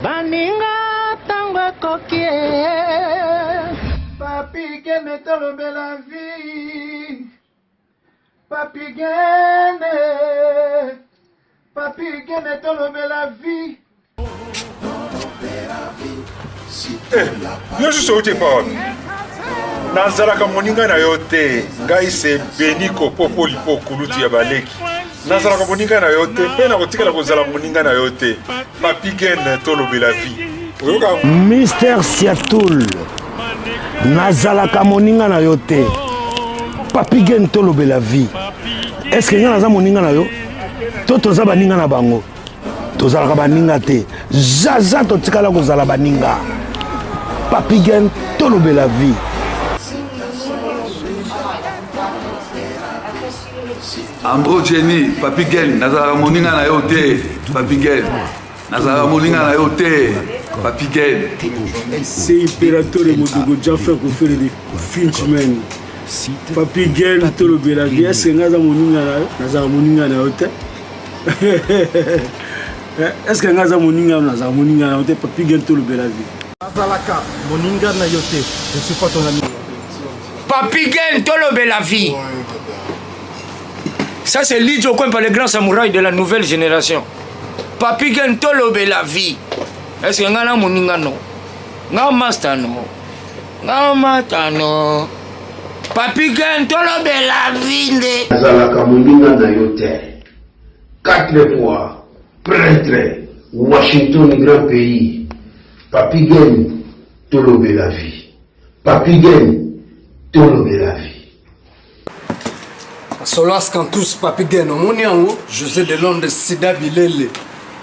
Baninga tango kokie Papi gene tolobe la vie. Papi gene tolobe la vie. Yo suis sauté pas. Nazalaka moninga na yote. Ngai se beniko popo lipo kuluti ya baleki. Nazalaka moninga na yote. Pena kotikala kozala moninga na yote. Papi gene tolobe la vie. Mister Siatoul. Nazalaka moninga na yote. Papi gene tolobe la vie. Est-ce que naza moninga na yo? Toza baninga na bango. Tozalaka baninga te. Zaza totikala kozala baninga. Papi gene tolobe la vie. Ambro Jenny, Papi Gen, nazala moninga na yote, Papi Gen. Nazala moninga na yote, Papi Gen. C'est impérateur de Modogo Jaffa qui fait des Finchman. Papi Gen, tout le belagi, est-ce que nazala moninga na yote? Est-ce que nazala moninga na yote, Papi Gen, tout le belagi? Nazalaka moninga na yote. Je suis pas ton ami. Papi Gen, tolobe la vie. Ça c'est Lidjo Kouempa, le grand samouraï de la nouvelle génération. Papi Gen tolobe la vie. Est-ce que ngana moninga no? Nga master no. Nga mata no. Papi Gen tolobe la vie nde. Nazalaka moninga na yote. 4 fois prêtre Washington grand pays. Papi Gen tolobe la vie. Papi Gen tolobe la vie. Solas Kantous Papi Gen, Moniango, José de Londres Sida Bilele,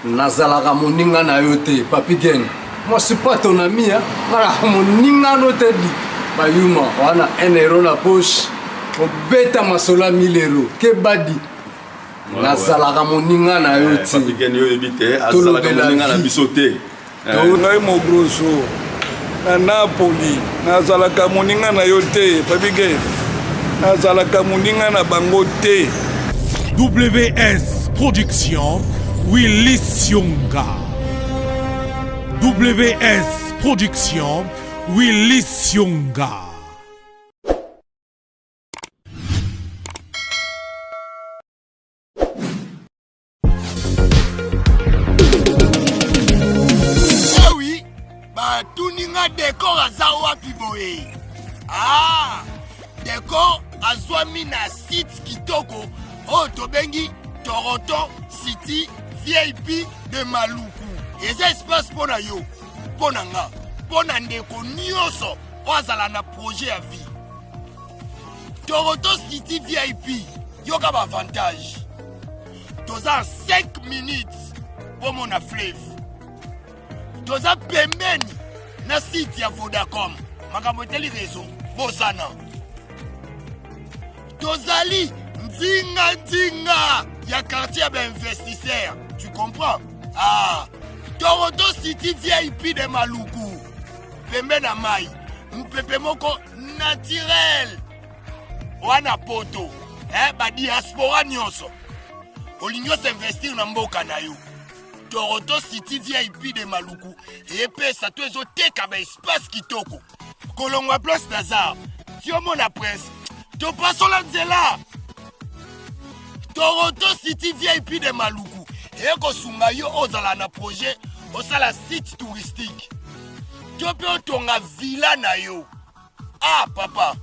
Nazalaka moninga na yote, Papi Gen. Moi je suis pas ton ami, hein. Voilà, moninga no te di. Bayuma, wana 1 euro na poche. Obeta masola 1000 euros. Que badi. Nazalaka moninga na yote. Papi Gen yo ebite, azalaka moninga na bisote. Ngai mo grosso. Na Napoli, nazalaka moninga na yote, Papi Gen. Nazalaka moninga na bango te. WS Production, Willy Sionga. WS Production, Willy Sionga. Ah oui, bah tout ninga décor à Zawa Piboé. Ah, décor azwami na site kitoko o tobengi Toronto City VIP de Maluku. Eza espace pona yo, pona nga, pona ndeko nyonso o azala na projet à vie. Toronto City VIP, yoka ba avantage. Toza 5 minutes pour mon fleuve. Toza pembeni na site ya Vodacom. Makambo teli réseau, bosana. Tozali Nzinga ya quartier d'investisseurs. Tu comprends? Ah, Toronto City VIP de Maluku. Pembe na mai. Mpepe moko naturel. Wana poto. Ba diaspora nyonso. Olingo s'investir na mboka na yo. Toronto City VIP de Maluku. Et pesa to ezo teka ba espace kitoko. Kolongwa place Nazar. Tiomo na presse. To paso la nzela. Toronto City VIP de Maluku. Eko sunga yo ozala na projet osala site touristique. To pe otonga villa na yo. Ah papa.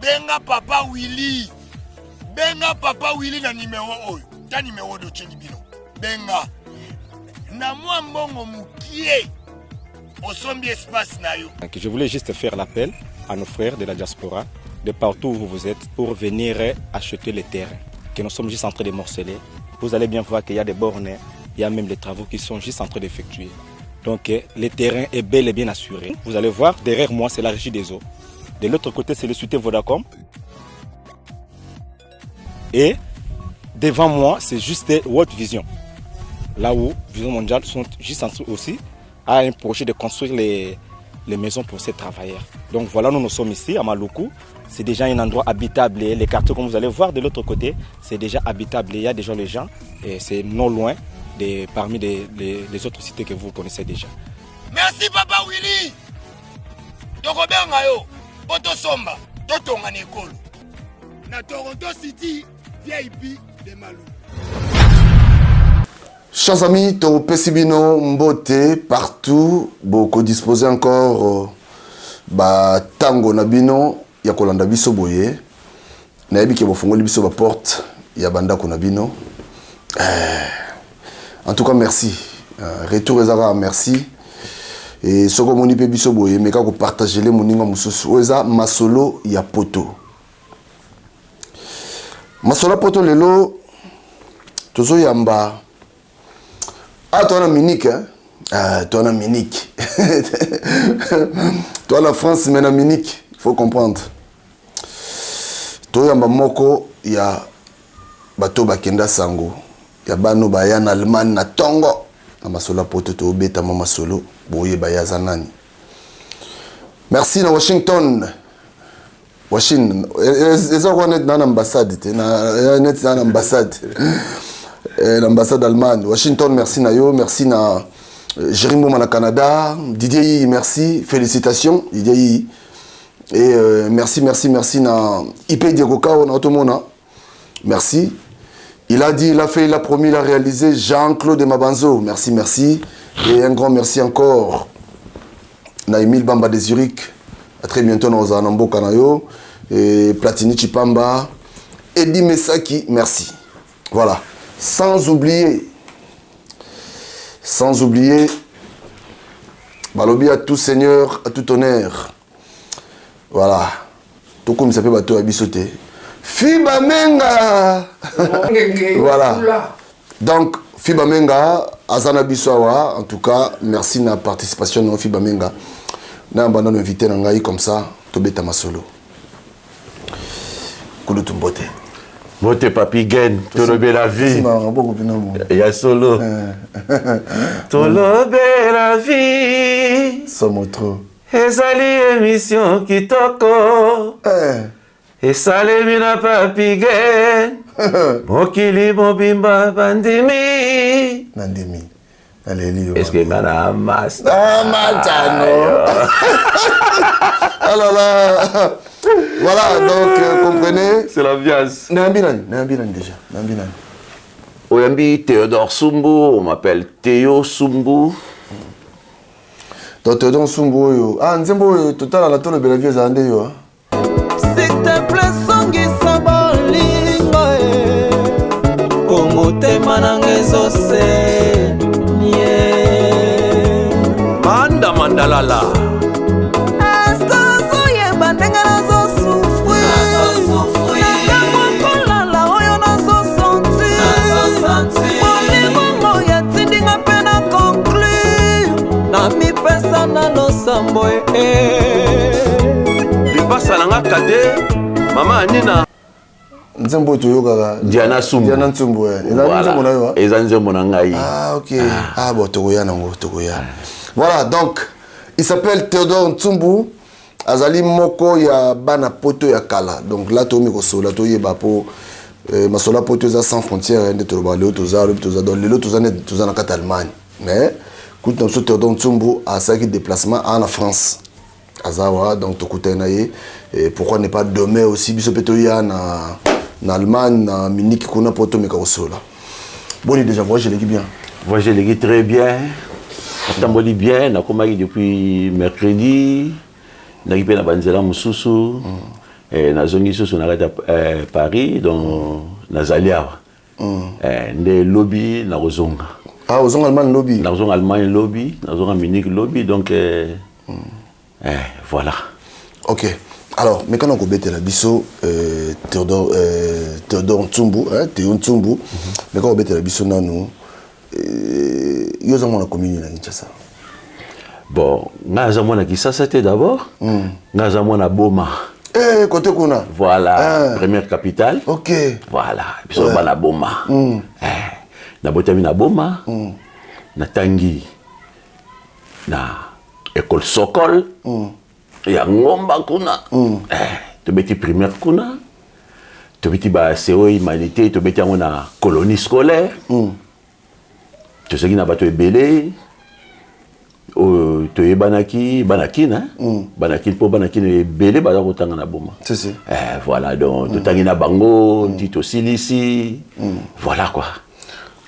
Benga papa Willy. Benga papa Willy na numéro oyo. Ta numéro do cheni bino. Benga. Na moi mbongo mukie. Osombi espace na yo. Je voulais juste faire l'appel à nos frères de la diaspora, de partout où vous êtes, pour venir acheter les terrains que nous sommes juste en train de morceler. Vous allez bien voir qu'il y a des bornes, il y a même des travaux qui sont juste en train d'effectuer. Donc le terrain est bel et bien assuré. Vous allez voir, derrière moi, c'est la régie des eaux. De l'autre côté, c'est le Cité Vodacom. Et devant moi, c'est juste World Vision. Là où Vision Mondiale sont juste en train aussi à un projet de construire les maisons pour ces travailleurs. Donc voilà, nous sommes ici à Maluku. C'est déjà un endroit habitable. Et les quartiers, comme vous allez voir de l'autre côté, c'est déjà habitable. Il y a déjà les gens et c'est non loin parmi les autres cités que vous connaissez déjà. Merci Papa Willy. Tokobenga yo, poto somba, totonga nekolo. Na Toronto City, VIP de Malou. Chers amis, to pesibino mbote partout, beaucoup disposé encore tango nabino ya kolanda biso boye. Na yebi ke bofongoli biso ba porte ya banda ko nabino. En tout cas merci. Retour ezara merci. Et soko moni pe biso boye meka ko partager les moninga mususu oza masolo ya poto. Masolo poto lelo tozo yamba. Ah, toi, on a Munich, hein? Ah, toi, on a Munich. Toi, la France, mais à Munich, il faut comprendre. Toi, il y a Moko, il y a Bato Bakenda Sango, il y a Bano Bayan Allemagne, na Tongo. Amasola Poto, Beta Mama Solo, Boye Bayazanani. Merci, na Washington. Washington. Ils ont une ambassade. Une ambassade. L'ambassade d'Allemagne, Washington, merci Nayo, merci na Jérémy Moma Canada, Didier, merci, félicitations Didier, et merci na IP Diegoka, on a automona, merci. Il a dit, il a fait, il a promis, il a réalisé. Jean-Claude Mabanzo, merci, et un grand merci encore na Emile Bamba de Zurich, à très bientôt dans Zanambo Kanayo, et Platini Chipamba, Eddie Mesaki, merci. Voilà. Sans oublier, Balobi à tout seigneur, à tout honneur. Voilà. Tout comme il s'appelle Bato Abisoté. Fiba Menga. Voilà. Donc, Fiba Menga, Azana Bissawa, en tout cas, merci de la participation de Fiba Menga. Nous avons invité Nangaï comme ça, Tobeta Masolo. Kouloutumbote. Mote Papi Gen, Tolobe la vie. Il y a solo. Tolobe la vie. Somotro. Ezali émission Kitoko. Esale mina Papi Gen. Mokili Mobimba Bandimi. Nandimi. Alléluia. Est-ce que Gana Amas? Ah, Matano. Alors là. Voilà, donc comprenez. C'est l'ambiance. Nambinan déjà. Nambinan. Oyambi Théodore Sumbu, on m'appelle Théo Sumbu. Donc Théodore Sumbu, yo. Ah, Nzembo, total à la tour de Bellevue, ça ande yo. S'il te plaît, songi sabalinga. Omote manangezo se. Manda mandalala. Libasa nanga kade mama Anina Nzembo toyoka Diana Sumbu. Diana Nzembo Nzembo na yo. Eza Nzembo na ngai. Ah OK. Ah bon tokoya nango tokoya. Voilà, donc il s'appelle Théodore Nzumbu. Azali moko ya bana poto ya kala. Donc là tomi ko sola to yeba po masola poto za sans frontières de to ba le to za dans le to za net to za na kat Allemagne. Mais quand nous sommes Théodore Nzumbu à sa déplacement en France. Azawa donc to kutenaye et pourquoi ne pas demain aussi biso petoya na Allemagne na Munich kuna poto meka sola. Bon déjà voyage les bien. Voyage les très bien. Tamboli bien, na komaki depuis mercredi. Na kipe na banzela mususu. Et na zongi susu na Paris donc na Zaliawa. Nde lobby na Rozonga. Ah, aux Allemagne lobby. Na Rozonga Allemagne lobby, na Rozonga Munich lobby donc voilà. OK. Alors, mais quand on a la biso Théodore Nzumbu, Théo Nzumbu, mais quand on a la biso nanu yo za mona commune na Kinshasa. Bon, nga za mona Kinshasa c'était d'abord. Nga za mona Boma. Côté kuna. Voilà, première capitale. OK. Voilà, biso bana Boma. Na botami na Boma. Na Tangi. Na école Sokol. Ya ngomba kuna. To beti primaire kuna. To beti ba CO humanité, to beti na colonie scolaire. tozalaki na bato ebele toyebanaki banakina banakina mpo banakina ebele baza kotanga na boma voilà donc totangi na bango nti tosilisi voilà quoi.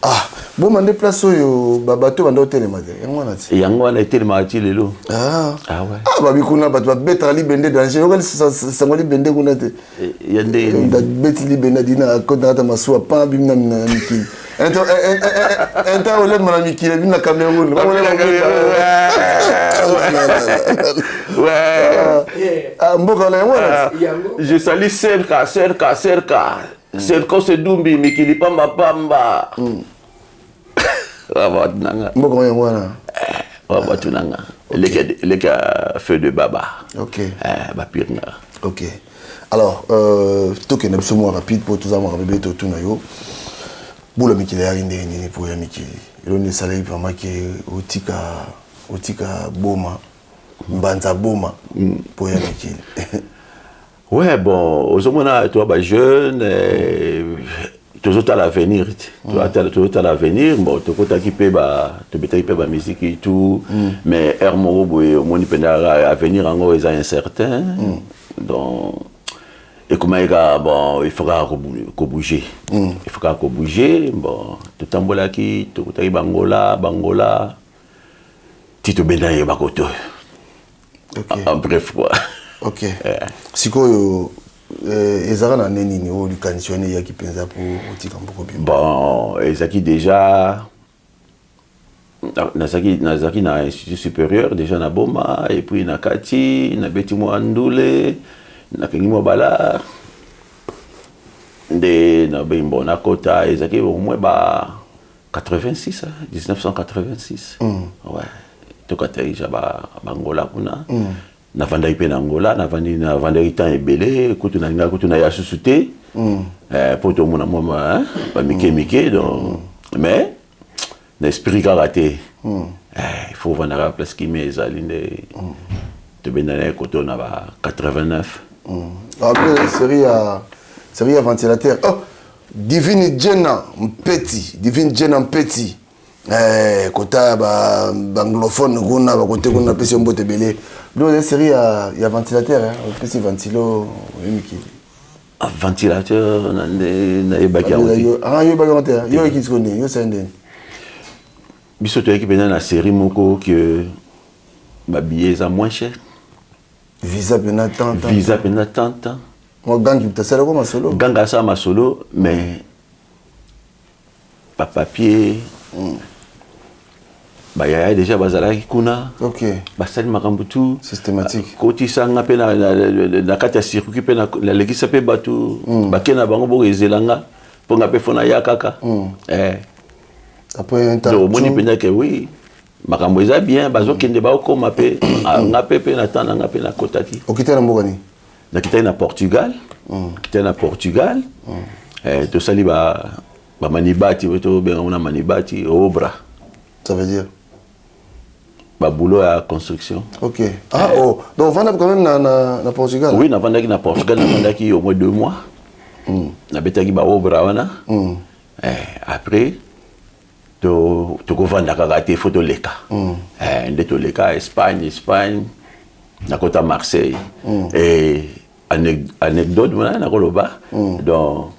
Ah, boma nde place oyo babato banda otelema te yango wana ti yango wana etelemaka ti lelo. Babi kuna bato babetaka libende danger yokali sango libende kuna te yande beti libende dina kodakata masuwa pa bimina mikili enta olema na mikili bimina Cameroun mboka na yango wana je salue Serka Serko Sedumbi mikili pamba pamba mboka yango wana batunanga leka feu de baba. Ok. Bapirna. Ok. Alors, tout que nous sommes rapide pour tous avoir bébé tout na yo. Boula mikili ya inde ni pour ya mikili. Ilo ne salai vraiment que otika boma mbanza boma pour ya mikili. Ouais bon, ozomona toi ba jeune toujours à l'avenir toujours à l'avenir bon to kota ki pe ba to beta pe ba musique et tout mais air moro boy moni penda avenir encore est incertain donc et comment bon il faudra ko bouger il faudra ko bouger bon to tambola ki to kota bangola tito benda ye bakoto en bref quoi. Ok. Sikoyo ezara na neni ni o likanisione ya kipenza pour otika mboko bien. Bon, ezaki déjà nazaki na institut supérieur déjà na boma et puis na kati na beti mo andule na kengi mo bala de na bimbo na kota ezaki au moins ba 86 1986. Ouais. To kata déjà ba Angola kuna. Na vandai pe na Angola na vandai temps ebele kutu na ya susute pour tout mon mama ba mike donc mais l'esprit karaté il faut vendre la place qui met zalinde te benana koto na ba 89 après série à ventilateur oh divine Jenna Mpeti kota anglophone kuna ba côté kuna pesi mbote belé donc série ya ventilateur hein pesi ventilo miki ventilateur na ebaki yo baki yo ekisoni yo sende biso to ekipena na série moko que ba billets à moins cher visa pena tant mo gangi utasala ko masolo ganga sa masolo mais pas papier bah y a déjà bazalaki kuna ok basali makambo tout systématique koti sanga pe na kati ya circuit pe na lekisa pe batu bakena bango bo ezelanga ponga pe fona ya kaka après un temps donc moni penda que oui makambo eza bien bazokende ba okoma pe nga pe na tanda nga pe na kotati okita na mboka ni na kita na Portugal to sali ba manibati to benga una manibati obra ça veut dire boulot à construction. Ok. Ah oh, donc on va quand même na Portugal. Oui, na vandaki na Portugal, na vandaki au moins 2 mois. Na betaki ba obra wana. Après to ko vanda kaka photo leka. Ndeto leka Espagne, na kota Marseille. Et anecdote wana na koloba. Donc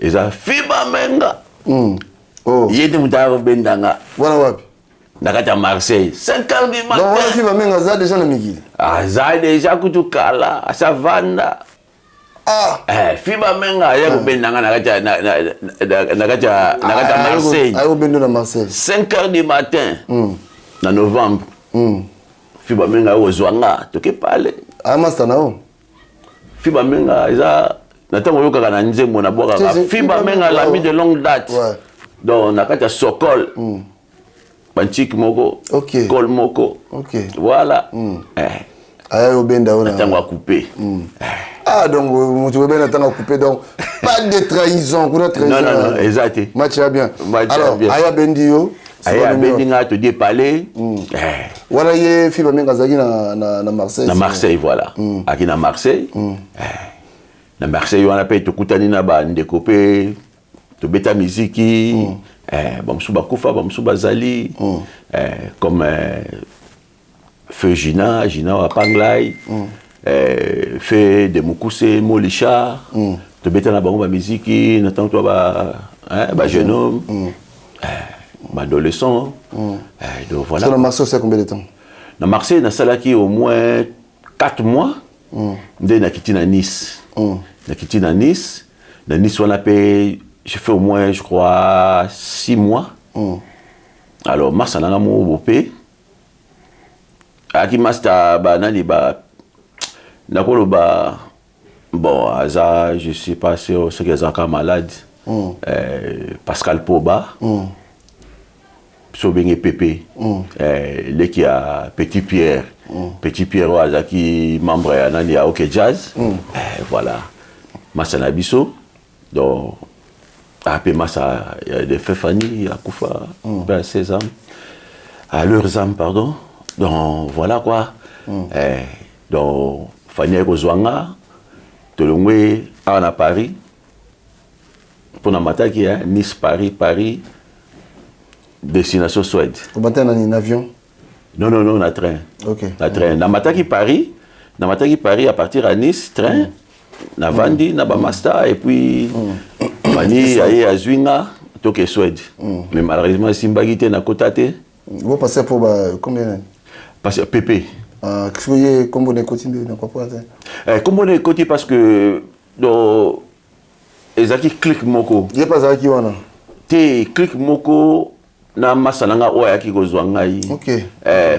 eza fiba menga. Oh. Yede mutaro bendanga. Voilà wapi? Nakata Marseille 5h du matin. Donc on va même za déjà na mikili. Za déjà kutukala savanda. Fiba menga ya kubendanga nakata Marseille. Ayo bendo na Marseille. 5h du matin. Na novembre. Fiba menga ozwanga toke pale. Master nao. Fiba menga eza natango yoka na nzembo na boka. Fiba menga l'ami de longue date. Ouais. Donc nakata Sokol. Banchik moko, Kol moko. Ok. Voilà. Ayo benda ona. Tango à couper. Ah donc tu veux bien attendre à couper donc pas de trahison, kuna trahison. Non, exact. Match va bien. Alors aya bendio. Aya bendinga te dépalé. Voilà ye fiba menga zaki na Marseille. Na Marseille voilà. Aki na Marseille. Na Marseille on appelle to kutani na ba ndekopé to beta miziki. Bamsou Bakoufa, Bamsou Bazali, comme Feu Gina Wapanglai, Feu de Moukousse, Molisha, de Betana Bango Miziki, Nathan Toba, jeune homme, adolescent. Donc voilà. Dans Marseille, c'est combien de temps? Dans Marseille, dans Salaki, au moins 4 mois. Dès que je à Nice. À Nice, on a payé, j'ai fait au moins, je crois, 6 mois. Alors, mars, on a mon bopé. Aki masta banani bon, je ne sais pas si c'est qu'ils sont malade. Pascal Poba. Sobengé Pépé. Là qui a Petit Pierre. Petit Pierre qui membre à OK Jazz. Voilà. Massa Nabiso. Donc, après Massa, il y a des Fefani, à Koufa, à ses âmes. À leurs âmes, pardon. Donc, voilà quoi. Donc, Fanny Kozwanga, Tolongwe, à Paris. Pour la mataki, Nice, Paris. Destination Suède. Vous battez en avion? Non, on a train. Ok. On a train. Dans Mataki Paris, à partir à Nice, train. Na Vandi, na Bamasta, et puis Mani, aye à Zwinga, Toké Suède. Mais malheureusement, Simbagité n'a cotaté. Vous passez pour combien? Passez Pépé. Qu'est-ce que vous avez comme vous continuez de quoi? Comme on est côté parce que dans Ezaki clique moko. Il n'y a pas ça qui wana. Te clique moko. Na masalanga oya ki kozwangai. OK.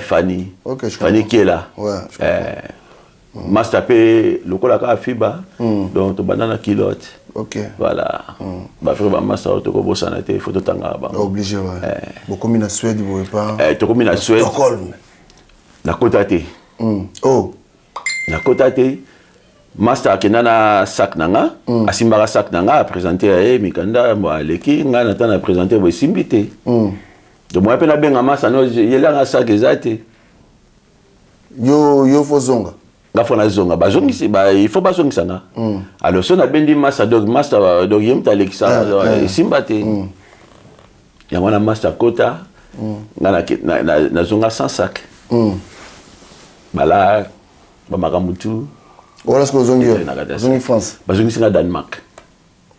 Fanny. OK, je Fanny qui est là. Ouais, je comprends. Master P lokola ka fiba. Donc to banana kilote. OK. Voilà. Ba frère ba master to ko bosana te photo tanga ba. Obligé ouais. Beaucoup mina Suède vous pas. To ko mina Suède. Stockholm. Na kotate. Oh. Na kotate. Master kenana sac nanga, asimbara sac nanga présenter à Mikanda mo aleki nga natana présenter bo simbité. De moi pe na benga masa no yela nga sac ezate. Yo fozonga. Ga fona zonga bazongi ba il faut bazongi sanga. Alors so na bendi masa dog master dog yem taleki sa simbate. Ya wana master kota nga na zonga sans sac. Bala ba makamutu. Voilà ce que vous avez en France. Vous avez au Danemark.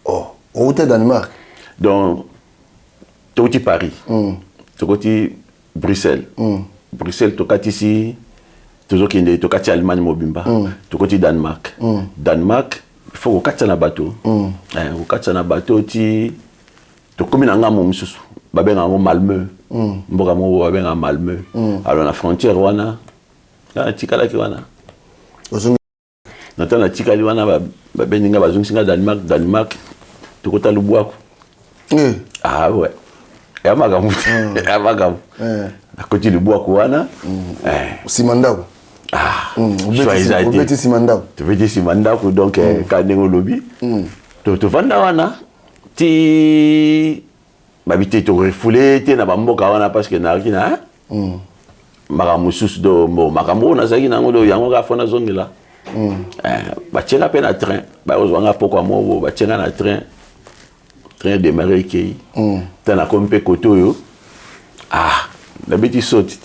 Oh, où est Danemark? Donc, tu es Paris. Tu es Bruxelles. Bruxelles, tu es ici. Tu es Allemagne, Mobimba. Tu es Danemark. Danemark, il faut que tu aies un bateau. Tu aies un bateau, tu es comme un gamin. Tu es un Malmö. Tu es un Malmö. Alors, la frontière, tu es Nathan na tikali wana ba beninga bazungisinga Danemark tukota lubwako. Ah ouais. Ya magamu. Ya magamu. Na koti lubwako wana. Simandako. Obeti Simandako. Tu veux Simandako donc kandengo lobi. To vanda wana ti babité to refoulé te na bamboka wana parce que na kina magamu sus do mo magamu na zaki na ngodo yango ga fona zongela. Bachenga pe na train ba ozwanga poko mo bachenga na train démarrer ki tana kompe koto yo na beti soti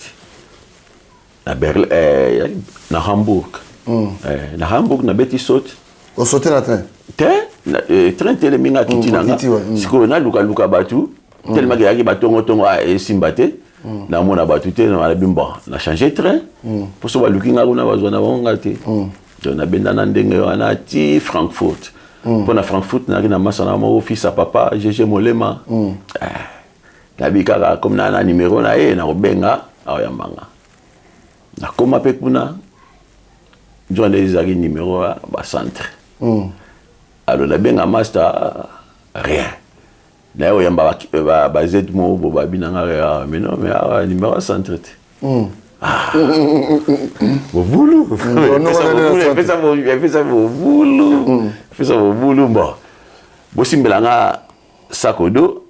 na Berlin na Hamburg na Hamburg na beti soti o sauter na train train teleminga kitinanga siko na luka batu tellement que yaki batongo simbate na mona batu te na bimba na changer train pour so ba lukinga kuna bazwana bonga te. On a bien dans ti Frankfurt. Pour na Frankfurt na masana mo office à papa GG Molema. Na bikaka comme na numéro na na obenga ayambanga. Na koma pe kuna John les agi numéro ba centre. Alors la benga master rien. Na oyamba ba Z mo bo ba binanga mais non mais numéro centre. Vous voulez fait ça vous boulot bon bo simbelanga sakodo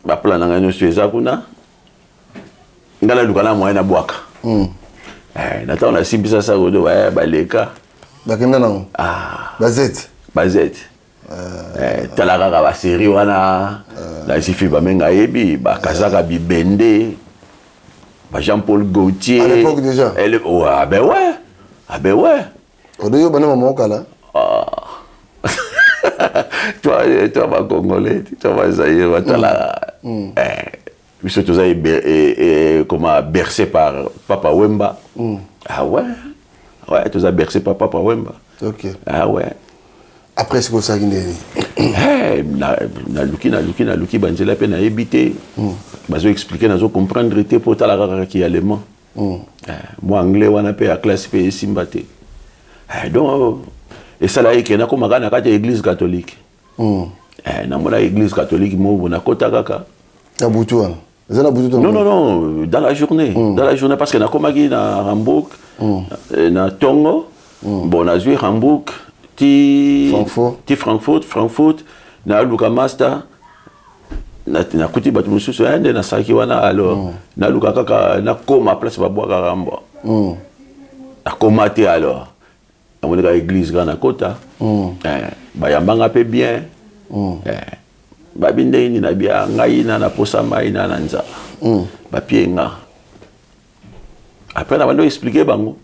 ba plan nga no sueza kuna ngala lukana moya na bwaka na taona simbisa sakodo ba leka bakenda nango bazet tala kaka basérie wana nasifi bamenga yebi bakazaka bibende Jean-Paul Gaultier à l'époque déjà ah ben ouais odoyo bana maman kala toi va congolais toi va zaïre va tala puisque tu as comment bercé par Papa Wemba ah ouais tu as bercé par Papa Wemba ok ah ouais après c'est quoi ça guindé na luki banzela pe na ebité bazo expliquer nazo comprendre te pour tala kaka ki allemand moi anglais wana pe a classe pe simbate donc et ça là que na komaka na kati église catholique na mona église catholique mo na kota kaka na butu wana non dans la journée parce que na komaki na Hamburg na Tongo bon na joué Hamburg ti Frankfurt na luka master na kuti batu mususu ende na saki wana alors na luka kaka na koma place babwaka rambo na koma te alors na moneka église grande kota bayambanga pe bien babinde ini na bia ngai na posa mai na nza bapie nga après na bando expliquer bango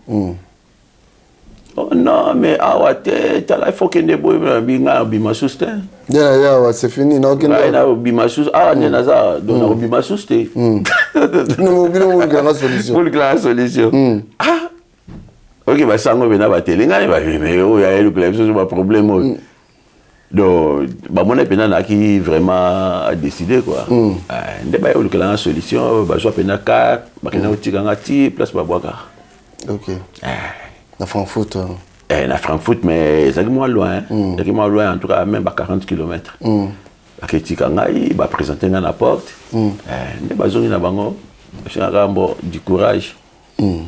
oh non mais awate tala faut que ne boy binga bimasuste ya c'est fini na okenda na bimasus ne naza donc na bimasuste no bino la solution ok ba sango bena ba telinga ba mais o ya le club c'est pas problème donc ba mona pena na qui vraiment a décidé quoi nde ba yo la solution ba jo pena ka ba kena otika ngati place ba boaka ok na Frankfurt na Frankfurt mais exactement loin en tout cas même à 40 km aketika ngai ba présenter na porte nde bazongi na bango chambo du courage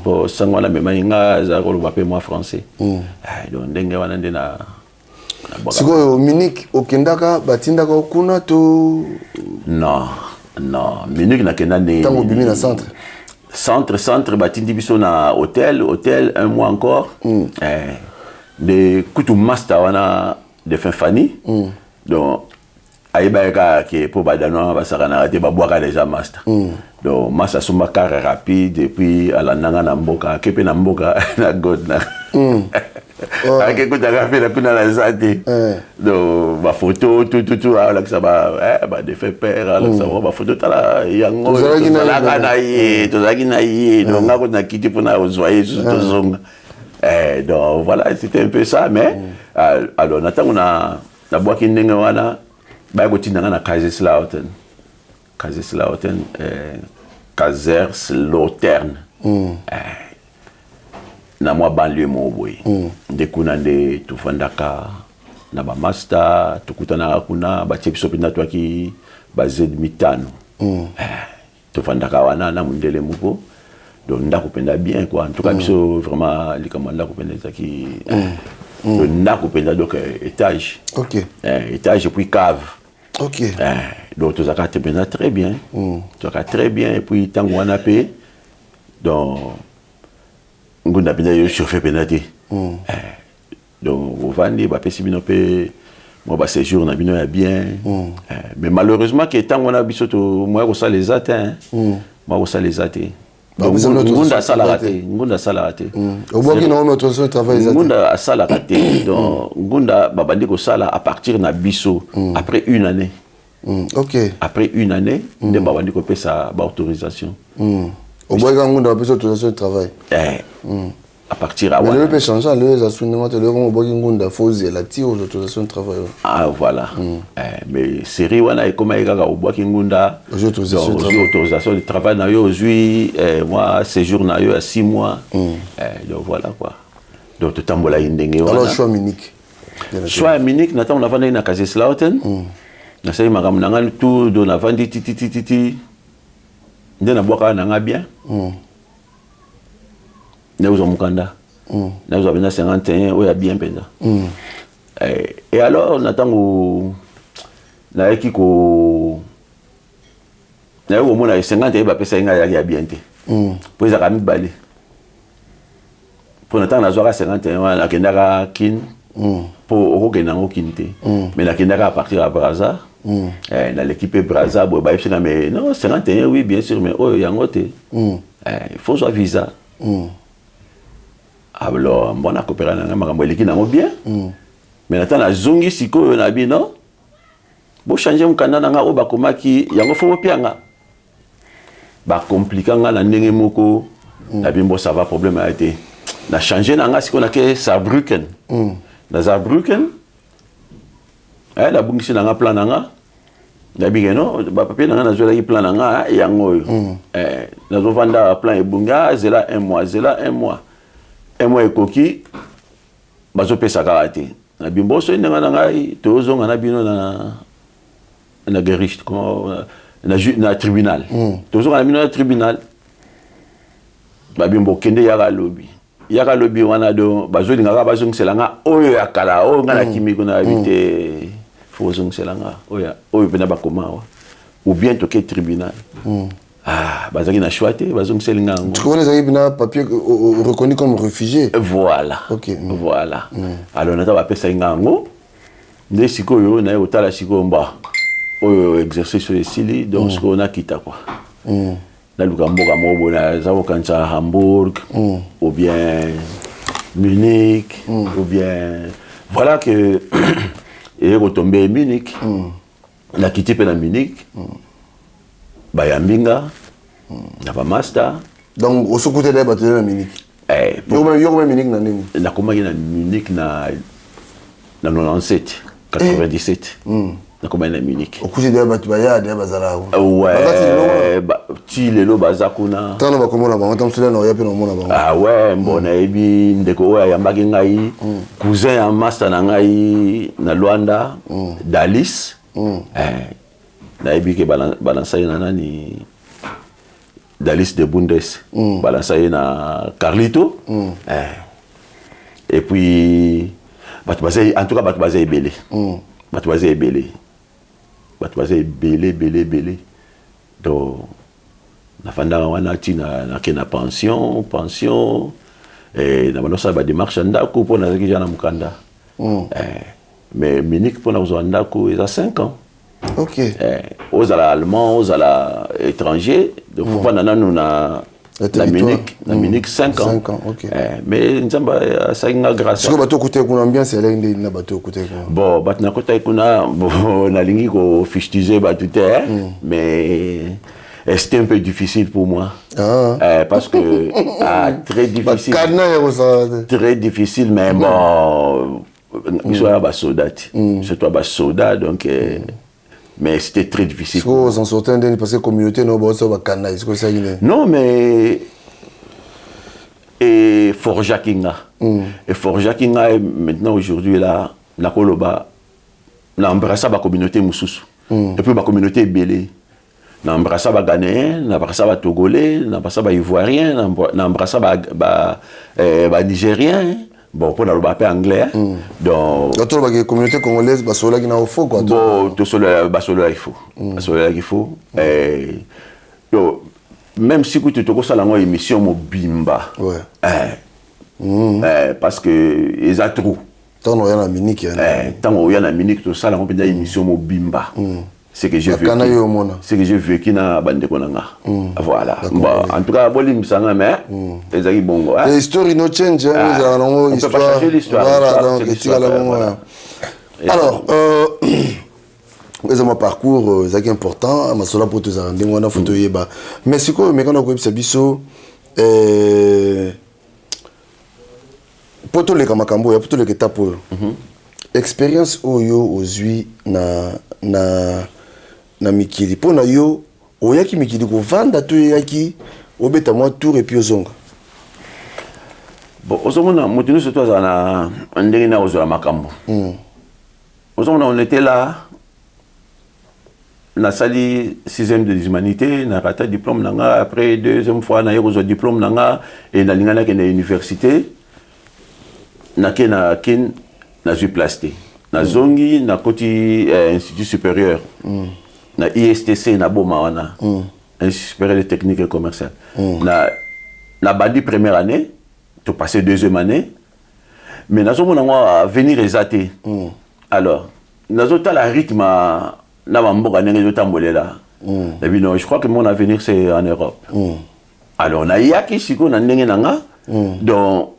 pour sangwana mema inga za ko ba pe moi français donc ndenge wana nde na siko Munich okendaka batindaka kuna to non Munich na kenda ne tango bimi na centre batindi biso na hôtel un mois encore de kutu master wana de fin Fanny donc aïbaïka qui est pour badano basakana te babwaka déjà master donc master suma carré rapide et puis à la nanga na mboka kepe na mboka na god na ake kutaka pe na kuna la santé donc ba photo tout ala que ça ba de fait père ala ça ba photo tala yango tozaki na ye donc ngako na kiti pour na ozoyer tout zonga donc voilà c'était un peu ça mais alors natango na bwaki ndenge wana ba ko tinanga na Kaiserslautern na mwa banlieue mo boy ndekuna nde tufandaka na ba master tukutana kuna ba tsepiso pinda twaki ba Z5 tufandaka wana na mundele muko donc ndakupenda bien quoi en tout cas biso vraiment likama ndakupenda zaki ndakupenda donc étage étage puis cave donc tout ça très bien très bien et puis tango wana pe donc ngunda bina yo chauffeur penati donc au vandi ba pesi bino pe moi ba séjour na bino ya bien mais malheureusement que tango na biso to moi ko ça les atteint moi ko ça les atteint donc ngunda sala raté au bout qui non autorisation de travail ngunda sala raté donc ngunda babandi ko sala à partir na biso après une année après une année de babandi ko pesa ba autorisation au bout quand ngunda pesa autorisation de travail à partir à mais le peut changer les assouvenirs le au bout ngunda fozi la tire aux autorisations de travail voilà mais série wana et comme ega au bout ngunda autorisation de travail na yo aujourd'hui moi séjour na yo à 6 mois donc voilà quoi donc tout tambola indenge wana alors choix Munich nata on avanda na Kaiserslautern na sai magam nanga tout do na vandi titi nde na bwaka nanga bien ne vous mukanda ne vous avez 51 oya bien penza et alors natango na ekiko na yo mona 50 ba pesa nga ya bien te pour ça kami balé pour natango na zoka 51 wana kendaka kin pour okokenda ngo kinte mais nakendaka à partir à Brazza dans l'équipe Brazza mais non 51 oui bien sûr mais oh yango te il faut soit visa alors bon na coopérer na makambo eleki nango bien mais nata na zongi sikoyo na bino bo changer mukanda nanga o bakomaki yango fo pianga ba compliquer nga na ndenge moko na bimbo ça va problème a été na changer nanga sikoyo na ke Saarbrücken na Saarbrücken la bungisi nanga plan nanga na bigeno ba papier nanga na zola ki plan nanga yango na zo vanda plan ebunga zela 1 mois et koki bazo pesa karate na bimbo so ndanga nanga tozonga na bino na gericht comment na tribunal tozonga na bino na tribunal ba bimbo kende yaka lobby wana do bazo linga bazo ngiselanga oyo yakala o ngana kimiko na habité faut ngiselanga oyo pena bakoma ou bien toke tribunal bazaki na choix te bazo ngiselinga ngo tu connais ça bina papier reconnu comme réfugié voilà voilà alors nata ba pesa ngango nde sikoyo na otala sikoyo mba oyo exercice de sili donc sikoyo na kita quoi na lukamboka mobo na zabo kancha Hamburg ou bien Munich ou bien voilà que et retombé Munich na quitté pe na Munich bayambinga na ba master donc au côté de bateau na Munich yo même Munich na nini na komaki na Munich na 97 97 na komaki na Munich au côté de bateau ya de bazala ouais ti lelo bazakuna tano bakomona ba matam sula na ya pe no mona ba ouais mbona ebi ndeko oya yambaki ngai cousin ya master na ngai na Luanda Dalis na ebi ke balansa na nani Dalis de Bundes balansa na Carlito et puis en tout cas batu bazé belé belé donc na fanda wana tina na kena pension et na banosa ba démarche ndako pour na zaki jana mukanda mais Munich pour na uzandako il a 5 ans OK aux allemands aux étrangers donc faut pas na Munich 5 ans OK mais nzamba sainga grâce siko bato côté kuna ambiance elle est na bato côté bon bat na côté kuna bon na lingi ko fichtiser ba tout mais c'était un peu difficile pour moi parce que très difficile mais bon ils sont là soldat c'est toi soldat donc mais c'était très difficile. Vous en sortez parce que la communauté n'a pas de ça. Non, mais. Et Forja Kinga. Et Forja Kinga est maintenant, aujourd'hui, là, na Koloba, na embrassé la communauté Moussous. Et puis la communauté Bélé. Na embrassé la Ghanéen, na embrassé la Togolais, na embrassé la Ivoirien, na embrassé la Nigérien. Bon, pour le papier anglais, donc. La communauté congolaise, basola qui n'a pas faux quoi. Bon, tout cela, basola il faut, basola il faut. Même si tu te consacres à une émission mobimba, parce que ils ont trop. Tant on y a la Munich, tant on y a la Munich, tout ça, on peut dire émission mobimba. C'est que j'ai vécu. C'est que j'ai vécu dans bande konanga. Voilà. Bon, en tout cas, bolim sanga mais ezaki bongo. L'histoire no change, on peut pas changer l'histoire. Voilà, donc alors, mon parcours c'est important, ma sola pour tous arrêter on a photo yeba. Mais c'est quoi mais quand on a ça biso poto le kamakambo ya poto le ketapo. Expérience oyo ozui na mikili pona yo oyaki mikili ko vanda to yaki obeta moi tour et puis ozonga bon ozomona motino surtout na ndenge na ozola makambo ozomona on était là na sali 6e de l'humanité na rata diplôme nanga après deuxième fois na yozo diplôme nanga et na lingana ke na université na ken na ju plasté na zongi na koti institut supérieur na ISTC na boma wana institut supérieur de technique et commerciale na bandi première année tu passé deuxième année mais nazo mona venir exaté alors nazo ta la rythme na bamboka ndenge zo tambolela et puis non je crois que mon avenir c'est en Europe alors na yaki siko na ndenge nanga donc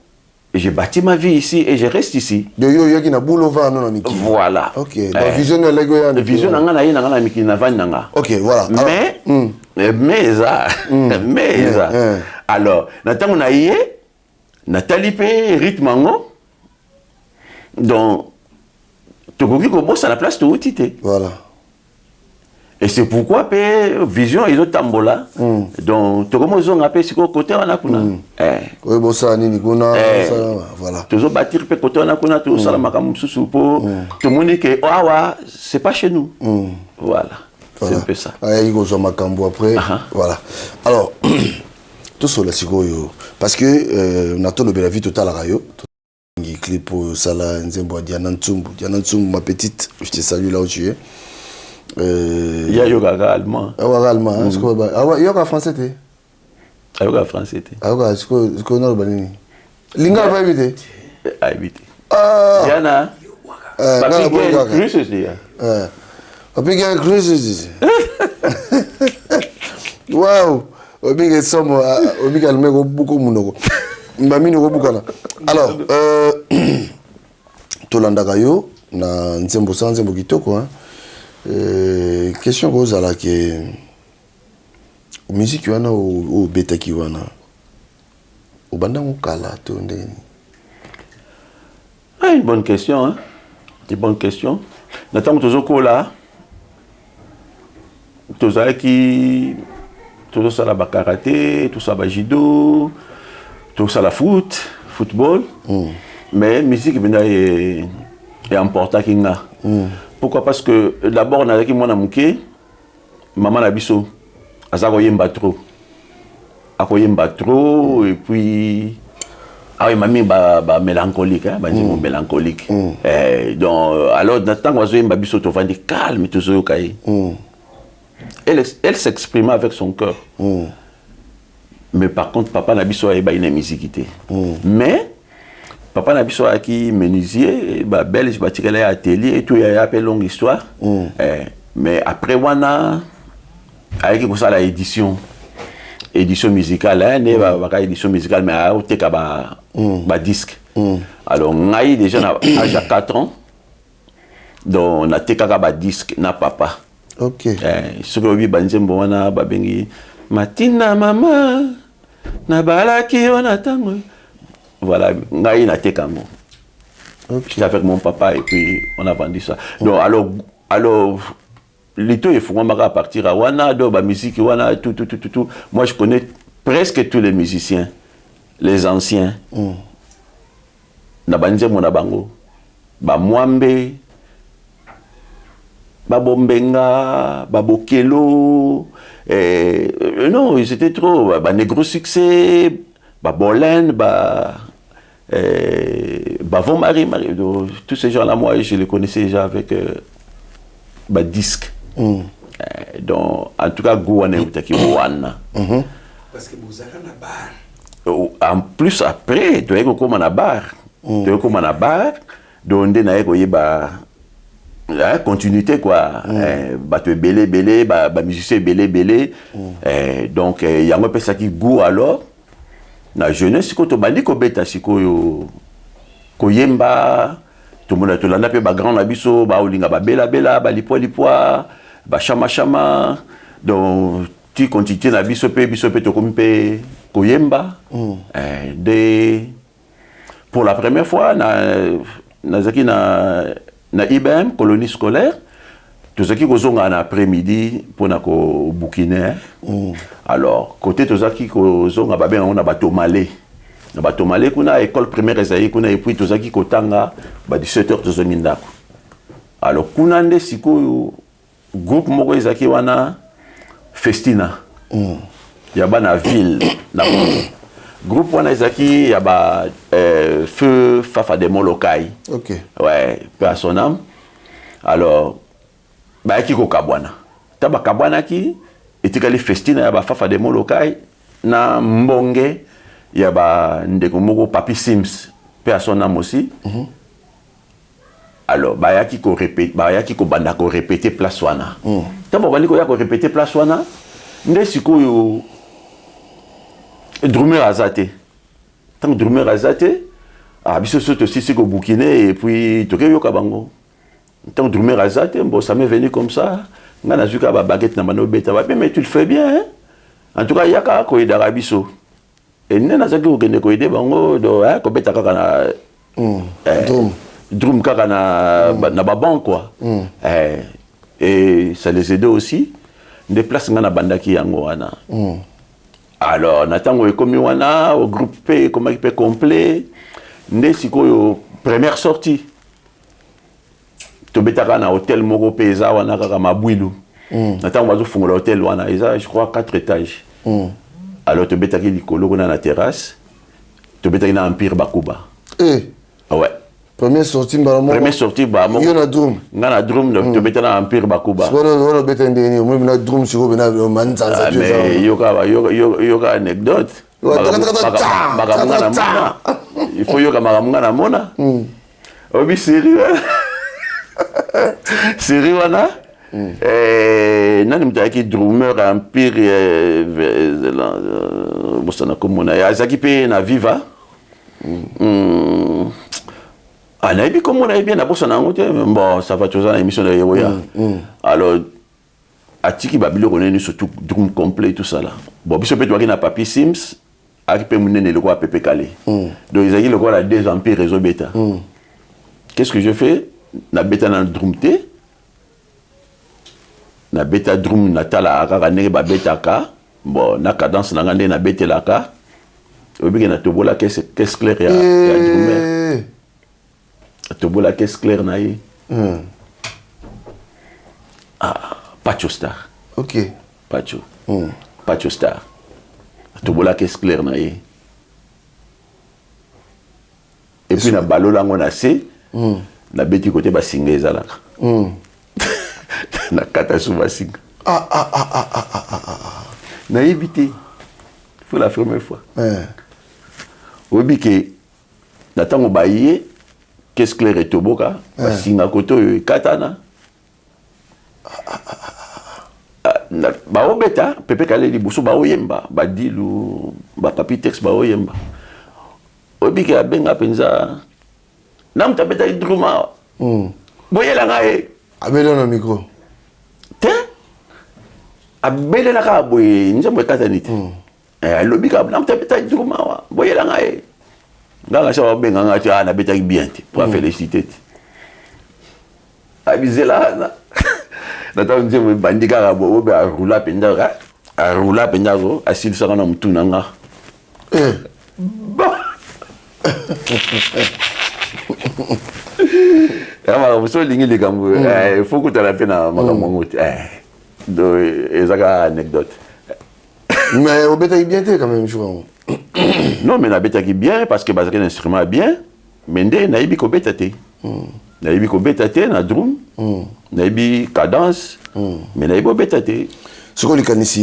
j'ai bâti ma vie ici et je reste ici. Voilà. Ok. La vision de l'ego. La vision na miki na van nanga. Ok, voilà. Mais alors, na tango na yé na talipé rythme ngo. Donc tokoki ko bossa la place to utité. Voilà. Et c'est pourquoi vision ils ont tambola donc to comme ils ont appelé siko côté wana kuna oui bossa nini kuna voilà toujours bâtir pe côté wana kuna to sala makamu susu po to moni que awa c'est pas chez nous voilà c'est un peu ça il go zo makambo après voilà alors tout cela siko yo parce que on attend le vie total rayo clip sala nzembo Diana Ntsumbu ma petite je te salue là où tu es. Il y a yoga allemand. Allemand. Yoga français t'es. Yoga français t'es. Yoga ce qu'on a banni. Linga va éviter. À éviter. Diana. Papi Cruz aussi. Papi Cruz. Wow. Obiga somo obiga le mego beaucoup munoko. Mbami no bukana. Alors Tolanda yo na nzembo sanzembo kitoko hein. Question rose à la que musique wana au beta qui wana au banda mukala to ndeni. Une bonne question hein. Une bonne question. Natang tozoko là. Tozaki tout ça la karaté, tout ça ba judo, tout ça la football. Mais musique est important kinga. Pourquoi? Parce que d'abord, on a dit que moi, maman a biso, azakoyemba trop, et puis, ah oui, mamie mélancolique, hein, mélancolique. Donc, alors, tant qu'on a yemba biso, tu vas dire calme, tu sais okay. Elle s'exprime avec son cœur. Mais par contre, papa n'a biso a une musique. Mais papa n'a pas qui menuisier, belge, batiré atelier et tout, il y a une longue histoire. Mais après, on a avec la édition musicale, édition musicale, mais à un disque. Alors, on a déjà à 4 ans, donc on a un disque, na papa. Ok. Ce que oui, banzembo wana babengi matina mama na balaki on attend. Voilà, ngai na tekango. J'étais avec mon papa et puis on a vendu ça. Donc alors l'été il faut qu'on va partir à wana do ba musique wana tout. Moi je connais presque tous les musiciens, les anciens. Na banzembo na bango. Ba Mwambe, ba Bombenga, ba Bokelo, non, ils étaient trop, ba Negro Succès, ba Bolène, ba Von Marie, tous ces gens-là, moi, je les connaissais déjà avec ba disque. Donc, en tout cas, Gouane Outaki Wana. Parce que vous avez la barre. En plus, après, tu as comme na bar. Tu as comme na bar, donc on a la continuité quoi. Bah tu es belé, bah musicien belé. Donc il y a un peu ça qui goût alors. La jeunesse quand on bandi ko beta siko yo koyemba tout le monde to landa pe ba grand na biso ba olinga ba bela ba lipwa ba chama donc tu continues na biso pe to comme pe koyemba pour la première fois na IBM colonie scolaire tozaki kozonga na après-midi pona ko bukiner alors côté tozaki kozonga ba ben on a batomale kuna école primaire ezali kuna et puis tozaki kotanga ba 17h tozongi ndako alors kuna nde siko groupe moko ezaki wana Festina ya bana ville na groupe wana ezaki ya ba feu Fafa de Molokai. OK. Ouais, peu à son âme. Alors ba ki ko kabwana. Taba kabwana ki etikali Festina ya ba Fafa de Molokai na mbonge ya ba ndeko moko Papi Sims paix à son âme aussi. Alors, bayaki ko répéter, bayaki ko banda ko répéter place wana. Tabo bandi ko ya ko répéter place wana. Nde sikoyo drummer azate. Tant drummer azate, ah biso soto sisi ko boukiné et puis toke yoka bango. Tant drummer azate, bon ça m'est venu comme ça. Ngana zuka ba baguette na mano beta ba mais tu le fais bien hein. En tout cas yaka ko idara biso. Et nena zaki ko kende ko aider bango do hein ko beta kaka na drum kaka na babon quoi. Et ça les aidait aussi. Des places ngana bandaki yango wana. Alors natango ekomi wana au groupe P comment il peut complet. Nde sikoyo première sortie. To betaka na hôtel moko peza wana kaka mabwilu. Natango bazo fungola hôtel wana eza je crois 4 étages. Alors to betaki likolo na terrasse. To betaki na Empire Bakuba. Ouais. Première sortie, première sortie, bah, il y a un drum. Il y a un drum, tu peux aller Empire Bakuba. C'est quoi le drum sur le man sans mais il y a une anecdote. Il faut que maramuna mona. Obi sérieux. Sérieux wana. Nani mtaki drummer Empire bosana komona. Ya zaki pe na Viva. Ah, naïbi comme on a bien d'abord son angote, bon, ça va toujours dans l'émission de Yewoya. Alors, à Tiki Babylon, on est surtout drum complet, tout ça là. Bon, puis ce peut être un papier Sims, à qui peut mener le roi Pepe Calé. Donc, ils ont dit le roi a deux empires réseau bêta. Qu'est-ce que je fais? Na bêta dans le drum T. Na bêta drum natala akaka nege ba bêta ka. Bon, na cadence na ngande na bêta la ka. Obi na tobola qu'est-ce clair ya drummer. Tobola caisse claire naïe. Ah, Pacho Star. Ok. Pacho. Pacho Star. Tobola caisse claire naïe. Et puis na balo la on a C. Na beti côté ba singa ezalaka. Na kata sou ba singa. Na éviter. Faut la première fois. Obi ke na tango baye qu'est-ce clair et toboka singa koto katana ba obeta Pepe Calé libuso ba oyemba ba dilu ba papi texte ba oyemba obiki abenga penza nam tabeta idruma boyela ngae abelo no micro te abele la ka boye nzembo katanite lobika nam tabeta idruma boyela ngae nganga ça va bien nganga tu ana beta bien pour féliciter abizela na ta nje bandika ka bo be a roula penda go asil saka na mutuna nga ama muso lingi likambo faut que tu la pena makambo do ezaka anecdote mais au beta bien quand même je crois. Non, mais na beta qui bien parce que bazaki un instrument bien, mais ndé na ibi ko beta te. Na ibi ko beta te na drum, na ibi cadence, mais na ibi beta te. Ce qu'on dit ici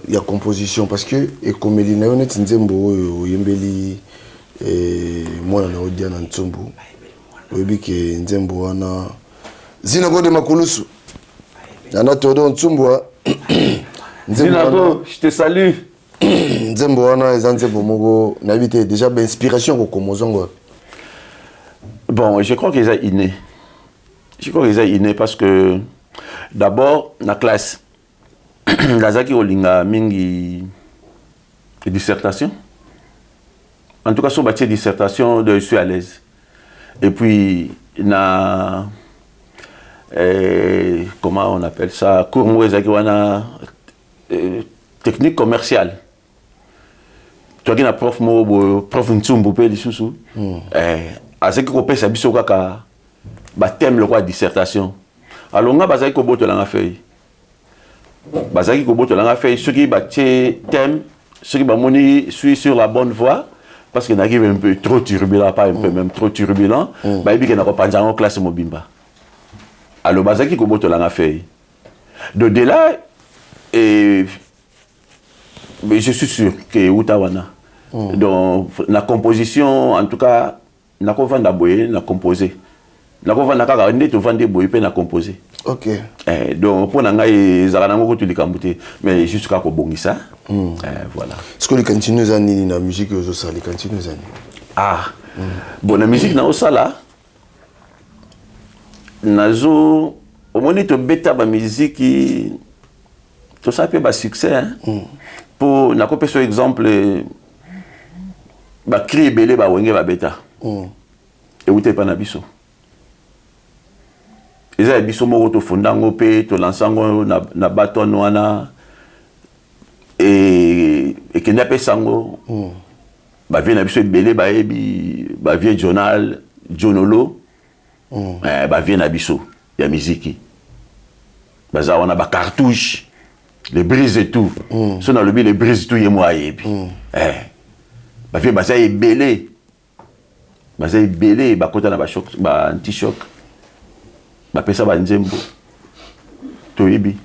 il y a composition parce que et comme il na yonet nzembo yembeli moi na odia na ntsombo. Obi ke nzembo wana zina go de makulusu. Na todo ntsombo. Zinago, je te salue. Nzembo wana ezanzembo moko nabité déjà inspiration ko komozongo. Bon, je crois qu'ils ont inné. Je crois qu'ils ont inné parce que d'abord la classe Lazaki Olinga mingi dissertation. En tout cas sur bâtie dissertation je suis à l'aise. Et puis na comment on appelle ça cours Mouzaki wana technique commerciale. Tu as un prof Ntsumbu pe lisusu. À ce qui compte ça biso kaka ba thème le quoi dissertation. Alors nga bazaki ko boto la feuille. Bazaki ko boto la feuille ce qui ba thème, ce qui ba moni suit sur la bonne voie parce qu'il arrive un peu trop turbulent, pas un peu même trop turbulent, ba ibi ke na ko panja en classe mobimba. Alors bazaki ko boto la feuille. De là et mais je suis sûr que Utawana. Donc la composition en tout cas nakovanda boye na composer nakovanda kaka nde tovande boye pe na composer. Ok. Donc pour ngai ezala nango ko likambo te mais jusqu'à ko bongisa. Voilà. Est-ce que les continues années na musique aux ça les continues années. Bon la musique na osala nazo au moins to beta ba musique to ça peut ba succès hein. Pour na ko peso exemple ba cri belé ba wenge ba beta. Et où t'es pas na biso. Eza biso moko to fondango pe to lansango na baton wana et kenda pe sango ba vie na biso belé ba ebi ba vie journal jonolo ba vie na biso ya musique baza wana ba cartouche les brises et tout so na lobi les brises tout yemo ayebi ba vie baza ebelé ba kota na ba choc ba anti choc ba pesa ba nzembo to yebi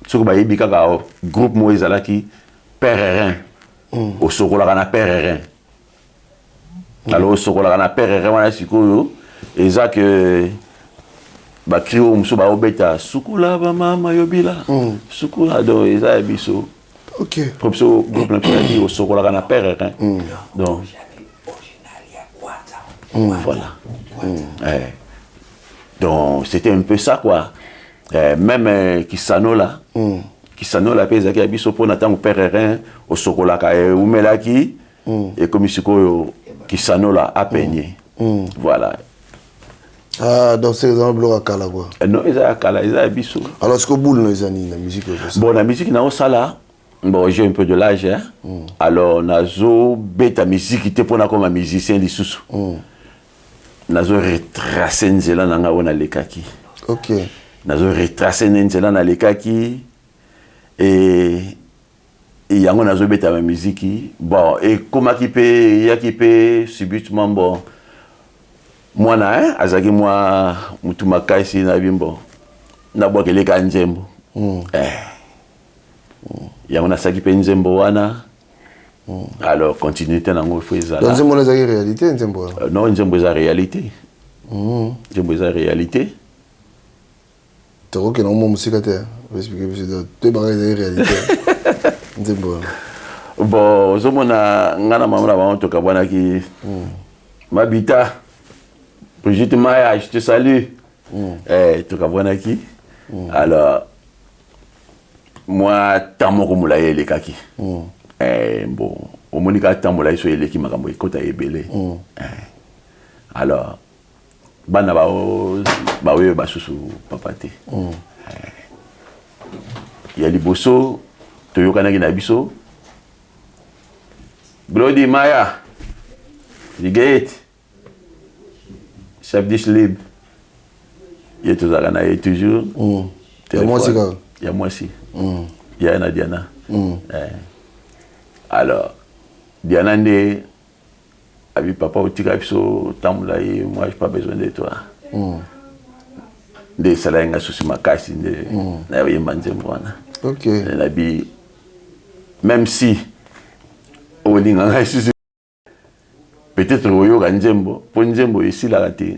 soko ba yebi kaka groupe mo ezalaki Pererin au sokola na Pererin alors sokola na Pererin wana sikoyo eza que ba krio muso ba obeta sukula ba mama yobila sukula do eza biso. Ok. Propso groupe na Pererin au sokola na Pererin donc voilà. Donc c'était un peu ça quoi. Même Kisano là pesa ki abiso pour n'attendre Pererin au sokola ka umelaki et comme siko Kisano là a peigné. Voilà. Ah donc c'est exemple à kala quoi. Non, ils a kala, ils a abiso. Alors est-ce que boule les années la musique bon la musique na osala bon j'ai un peu de l'âge hein. Alors nazo beta musique était pour na comme musicien lisusu. Nazo retracer nzela nanga ona lekaki. Ok. Nazo retracer nzela na lekaki et yango nazo beta ma musique bon et comment qui peut ya qui peut subitement bon moi na azaki moi mutuma kaisi na bimbo na bwa keleka nzembo yango na saki pe nzembo wana. Alors, continuité dans le fouet. Donc, c'est mon réalité, non, c'est une réalité. C'est une réalité. Tu vois que non, mon musique a été expliqué, tu vas réalité. Bon, je suis Mabita, Brigitte Maya, je te salue. Tu vas qui? Alors, moi, Tamo Moulaye les kaki. Bon, au Monica Tambola, il est qui m'a dit que tu as ébélé. Alors, Banaba, Bawe, Basusu, Papate. Il y a des bosso, Toyokana Ginabiso, Brody Maya, the gate, Chef Libre. Il y a tout ça, il y a toujours. Il y a moi aussi. Il y a moi aussi. Il y a Anna Diana. Alors, Diana Ndé, avec papa au Tigapso, Tamulaï, moi je n'ai pas besoin de toi. Des salaires sous ma casse, ok. Même si, peut-être Oyo Ganjembo, pour Nzembo ici la raté.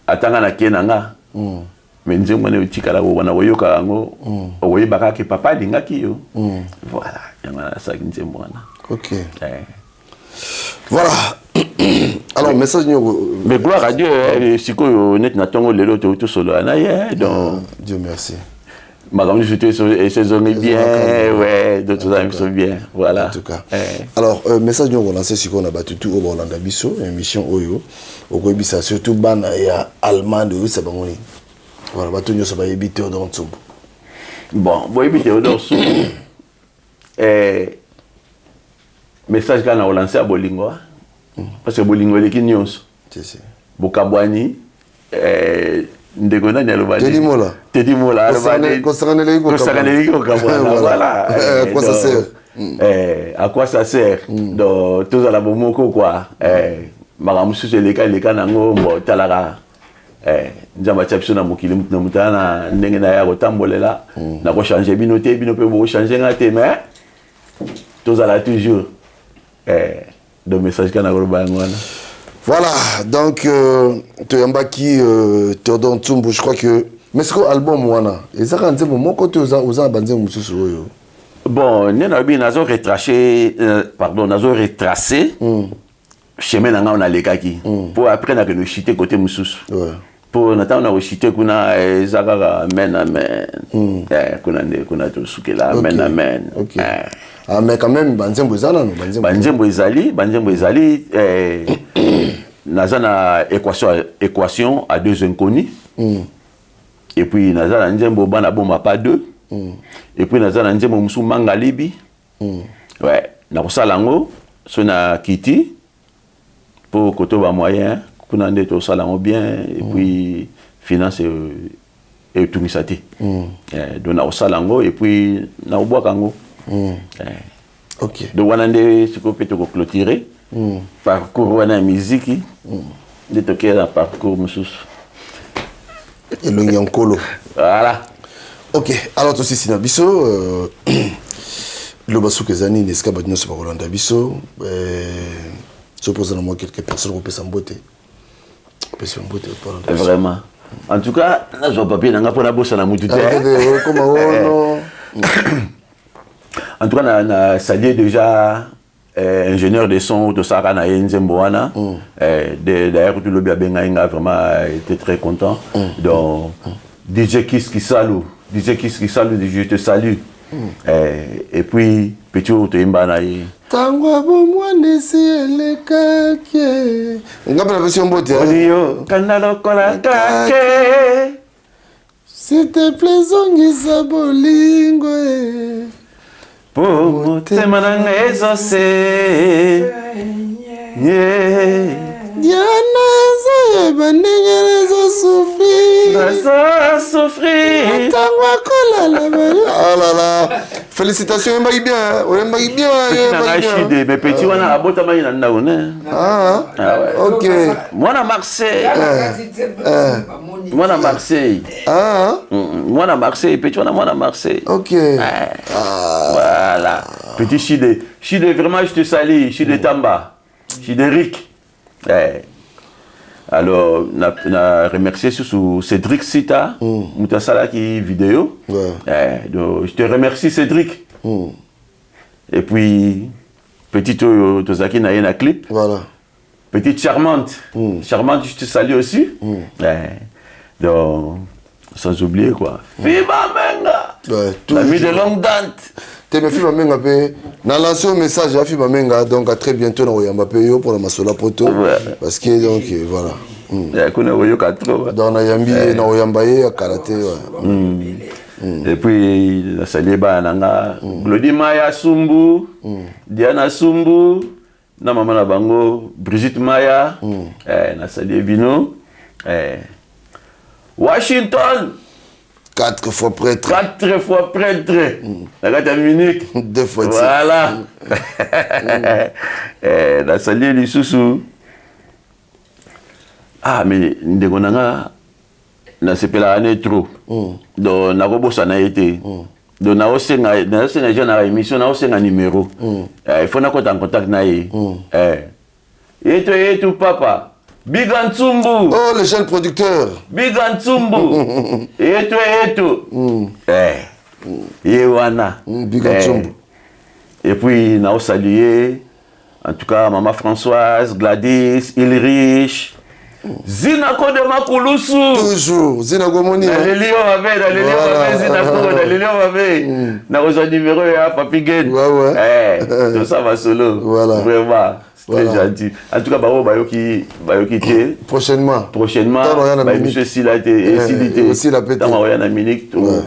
Attends na Kenanga. Mais Nzembo ne utikala wana Oyo Kango, Oyo Bakaki papa Lingaki yo. Voilà. Ok. Voilà. Alors, message nous. Mais gloire à Dieu, si vous êtes tout solo, donc. Dieu merci. Madame, je suis saison bien, ouais, de tout ça, sont bien. Voilà. En tout cas. Alors, message nous relancer si on a battu tout au Bolanda Bisso, émission Oyo. Au Koibisa, surtout ban et allemand de Sabangoni. Voilà, battu nous ça va éviter au don Tsumbo. Bon, bon, éviter au don Tsumbo. Message qu'on a relancé à Bolingo parce que Bolingo est qui news Bokabwani ndegona nyalobani Teddy Mola voilà à quoi ça sert donc tous à la bomoko quoi maramusu c'est les cas nango mo talara njamba chapso na mokili mutna mutana ndenge na ya kotambolela na ko changer bino pe bo changer ngate mais tous à la toujours de message kana koloba ngwana. Voilà, donc toyambaki Théodore Ntsumbu, je crois que mais ce que album wana ezaka nzembo moko te oza banzembo mususu oyo. Bon, nena bi nazo retracer nazo retracer chemin nanga on alekaki pour après na que nous chiter côté mususu. Ouais. Pour natana na chiter kuna ezaka amen kuna to sukela amen. OK. Ah mais quand même banzembo ezala no banzembo ezali naza na équation à deux inconnus. Et puis naza na nzembo bana bomba pas deux. Et puis naza na nzembo musu mangalibi. Ouais, na kosala ngo so na kiti pour koto ba moyen kuna ndeto sala ngo bien et puis finance et tout misati. Donc na kosala ngo et puis na obwaka ngo. OK. Donc wana nde siko peto ko clôturer parcours wana musique de toquer la parcours mususu. Et le Nyankolo. Voilà. Ok, alors tout ceci na biso le basu kezani neska badino se Rolanda biso je pose à moi quelques personnes qui peuvent s'emboîter. Vraiment. En tout cas, là je papier nanga pona bossa na mutu te. En tout cas na salué déjà ingénieur de son de Sarana et Nzemboana. D'ailleurs, tout le bien a vraiment été très content. Donc, DJ Kiss qui salue, je te salue. Et puis, petit autre imbanaï. Tangwa bomwa nesi elekake. Ngapa la version bote. Odio kanalo kola kake. S'il te plaît zongisa bolingo. Pour motema nanga ezose Diana ezayeba ndenge souffrir Tangwa kolala. Oh là là. Félicitations, oyembaki bien. Chide, mais petit wana abotama ina ndao ne. Ah ouais. OK. Mwana Marseille. Mwana Marseille. Mwana Marseille, petit wana Marseille. OK. Voilà. Petit Chide. Chide, vraiment, je te salue. Chide Tamba. Chide Rick. Alors, on a remercié sous Cédric Sita, Moutasala qui vidéo. Donc, je te remercie Cédric. Et puis, petit Tozaki na clip. Voilà. Petite Charmante. Charmante, je te salue aussi. Donc, sans oublier quoi. Fiba Menga. L'ami de longue date. Teme Fiba Menga pe. Na lancé un message à Fiba Menga, donc à très bientôt na Oyamba pe yo pour la Masola Poto. Parce que donc voilà. Dans na Yambi na Oyamba ye karaté. Et puis la Saliba nanga Glody Maya Sumbu, Diana Sumbu, na maman na bango Brigitte Maya, na Salie Bino, Washington. 4 fois prêtre. 4 fois prêtre. La gata Munich. 2 fois. Voilà. La Salie Lisusu. Ah mais ndegonanga na sepela ane trop. Donc na robosa na été. Donc na osenga na émission na osenga numéro. Il faut na en contact na ye. Et tout papa. Big Ntsumbu. Oh le jeune producteur. Big Ntsumbu. Et tout. Yewana. Big Ntsumbu. Et puis na saluer en tout cas maman Françoise, Gladys, Ilrich. Zina Kode Makulusu. Toujours. Zina Gomoni. Dans les lions avec, Zina Kode, dans les lions avec. Dans le numéro, Papi Gen. Ouais. Tout ça va solo. Voilà. Vraiment. Très gentil. En tout cas, Bayoki prochainement. Monsieur Silate et Silite. Aussi la pété. Dans la Munich, tout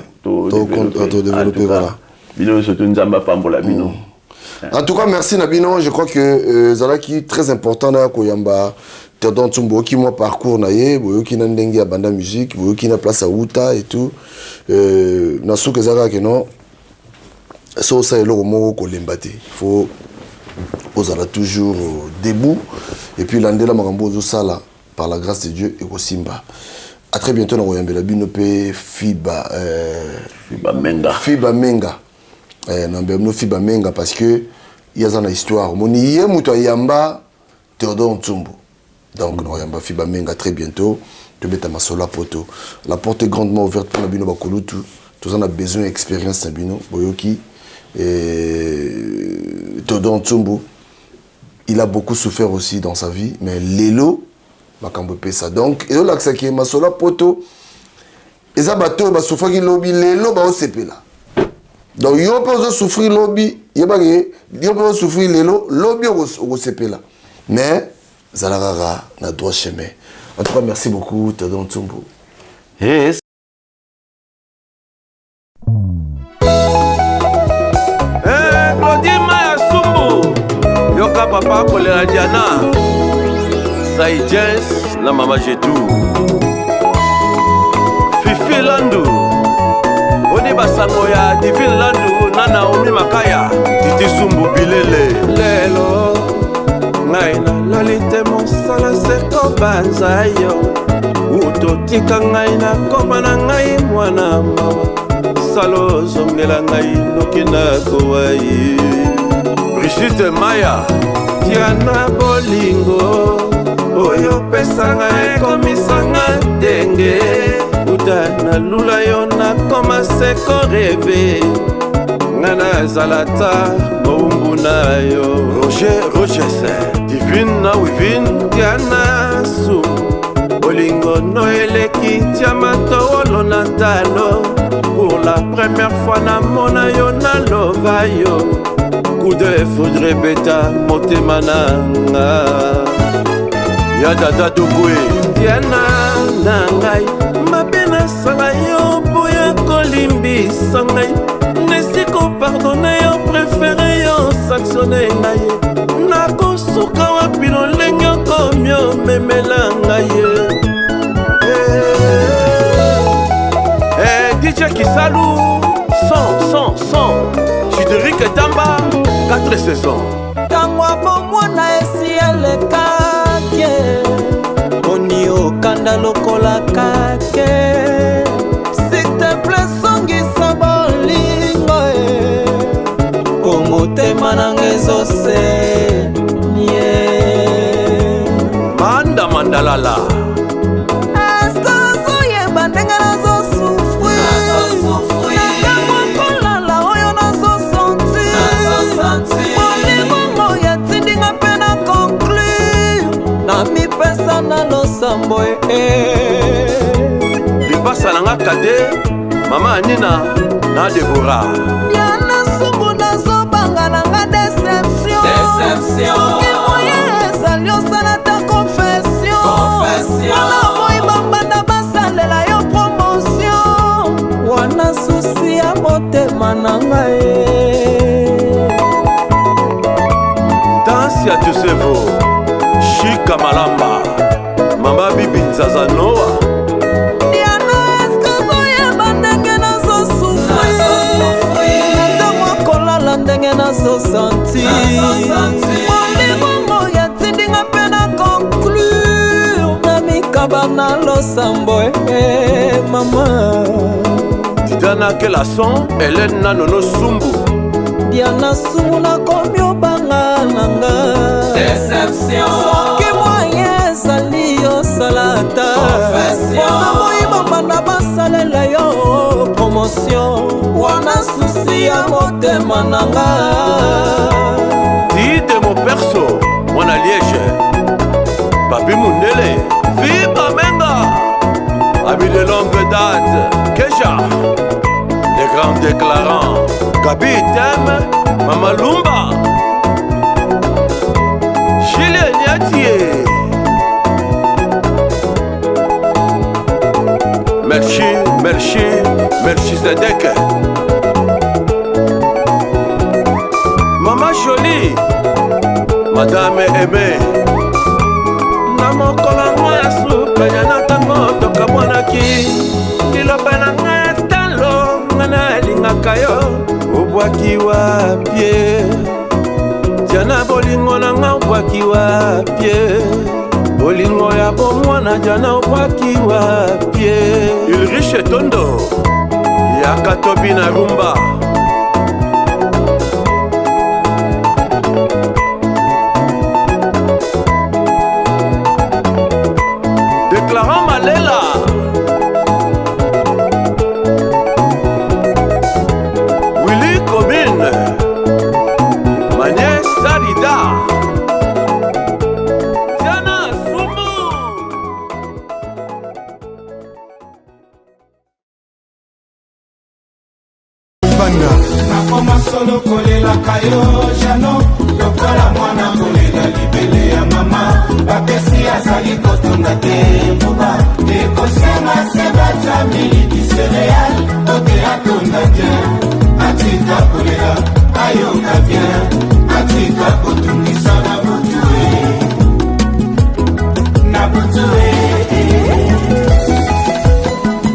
développer. Voilà. Bino, surtout Nzamba Pambola Bino. En tout cas, merci Nabino. Je crois que Zalaki très important dans Koyamba. Théodore Ntsumbu qui moi parcours naie, boyoki na ndenge ya banda musique, boyoki na place à Uta et tout. Na souke zaka que non. So ça eloko moko ko lembate. Il faut osala toujours debout et puis landela makambo zo sala par la grâce de Dieu et ko simba. À très bientôt na Oyambela bino pe Fiba Menga. Na mbemno Fiba Menga parce que il y a une histoire. Mon yé muto yamba Théodore Ntsumbu. Donc nous yamba fiba menga très bientôt. Tu mets ta masola poto. La porte est grandement ouverte pour la bino bakulutu. Tous on a besoin d'expérience na bino boyoki. Et Théodore Ntsumbu, il a beaucoup souffert aussi dans sa vie, mais Lelo makambo pesa. Donc et là que qui masola poto. Eza bato ba souffrir ki lobby Lelo ba osepela. Donc yo peut souffrir lobby, yo peut souffrir Lelo, lobby osepela. Mais Zalarara na droit chemin. En tout cas, merci beaucoup, Théodore Ntsumbu. Yes. Claudie Maya Sumbu, Yoka Papa Kolera Diana, Saï Jess, la Mama Jetou, Fifi Landu, Oni Basangoya, Divine Landu, Nana Omi Makaya, Titi Sumbu Bilele, Lelo. Ngai na lolite mosala seko banza yo utotika ngai na koma na ngai mwana mawa salo zongela ngai noki na kowai Brigitte Maya Diana Bolingo oyo pesanga ekomisanga ndenge uta na lula yo na koma seko reve Nana Zalata Moumbu na yo Roger Divine na Wivin Diana Su Bolingo Noeleki Tiamato Olo Natalo Pour la première fois na mona yo na lova yo Coup de foudre beta motema nanga Yadada Dubwe Diana Nangai Mabena sala yo boya kolimbisa ngai Nesiko pardonne yo préféré yo sanctionné ngai Nakosuka wapi lolenge komyo memela ngai DJ Kisalou son Chideric Etamba 4 saisons Tango bomwana esi elekake Oni okanda lokola kake S'il te plaît songisa bolingo Komotema nanga ezose Manda Mandalala Eske ozoyeba ndenge nazosufri Nakamwakolala oyo nazosanti Bolingo yatindinga mpe na conclure Na mipesa na losambo Lipasa nanga kade Mama Anina na Deborah Yana subu nazobanga nanga déception Soki moye ezali osala ta confession Wana moi bambanda basalela yo promotion Wana susi ya motema nanga Dansi ya Josevo Shika Malamba Mama Bibi Nzazanoa ndenge nazosanti Bolingo yatindinga mpe na conclure Na mikaba na losambo mama Diana Kelason Hélène Nanono Sumbu Diana Sumbu nakomi obanga nanga Déception Soki moye ezali osalata Wana moyiba banda basalela yo promotion Wana susi ya motema nanga Dide mon perso Mwana Liège Papi Mundele Viva Menga Ami de longue date Kesha Les grands déclarants Gabi Tem Mama Lumba Chile Niatie Merci Zedek Mama Jolie Madame Aimé Na mokola ngoya supenya na tango toka mwanaki Liloba na ngaya talo ngana lingaka yo Obwaki wapie Jana bolingo na nga obwaki wapie Bolingo ya bomwana jana obwaki wapie Ulrich Tondo Yakatobi na rumba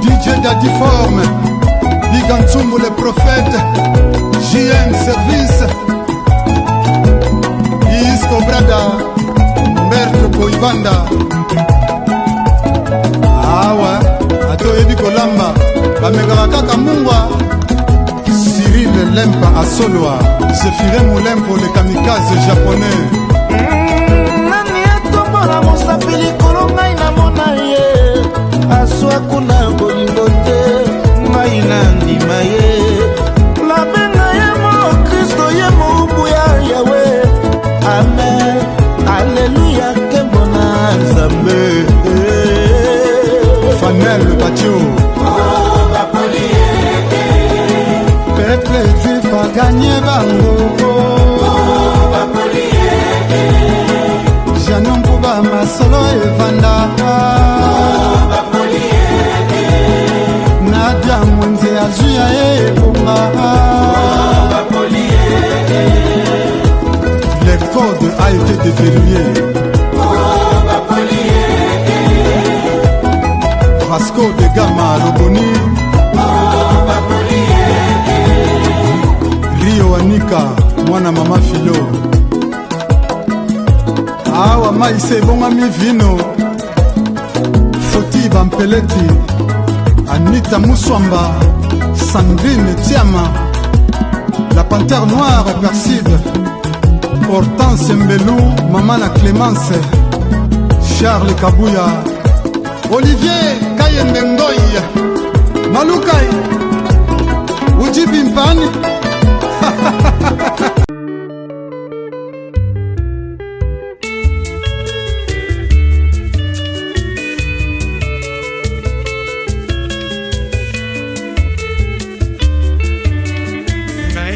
DJ Daddy Forme, Bigantsumbo le prophète, JM Service, Isco Brada, Berto Koibanda. Awa, atoyebi kolamba, bamekaka kaka mungwa. Cyril Lempa à Soloa, Zéphiré Moulempo le kamikaze japonais. Nani atombona mosapeli kolongai na mona ye aswa kuna bolingo te ngai nandima ye labenga ye mo Kristo ye mobubu ya Yawe. Amen, Alléluia, kembona Nzambe. Fanel Batio, peuple juif a gagné bango. Janon Pouba Masolo Evanda, Nadia Mwenze Azuya Eboma. Le code a été déverrouillé. Vasco de Gama Loboni, Rio Anika, mwana mama Filo. Awa maise bonga mi vino, Foti Bampeleti, Anita Mousswamba, Sandrine Tiama, la panthère noire Perside, Hortense Mbelou, Mamana Clémence, Charles Kabouya, Olivier Kayembengoy, Malukai, Ujibimpani.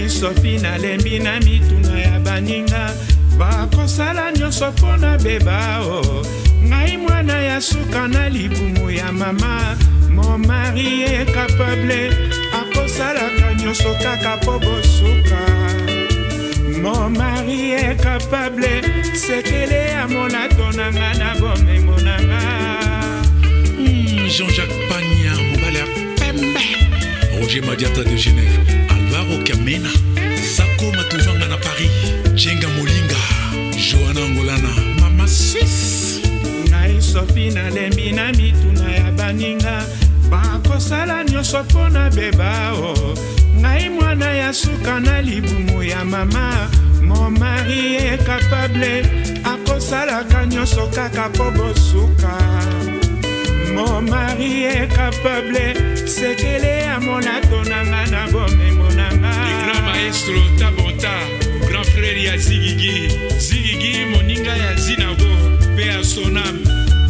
Sophie na lembi na mituna ya baninga bakosala nyonso mpona beba o ngai mwana ya suka na libumu ya mama mon mari est capable akosalaka nyonso kaka po bosuka mon mari est capable sekele ya monato nanga na bomengo nanga Jean-Jacques Pagna mobali ya pembe Roger Madiata de Genève Alvaro Kamena Sako Matuvanga na Paris Jenga Molinga Johanna Angolana Mama Suisse ngai Sophie na lembi na mituna ya baninga bakosala nyonso mpona beba o ngai mwana ya suka na libumu ya mama mon mari est capable akosalaka nyonso kaka po bosuka mon mari est capable sekele ya monato nanga na bomengo nanga le grand maestro Tabota grand frère ya Zigigi Zigigi moninga ya Zinago pe ya Sonam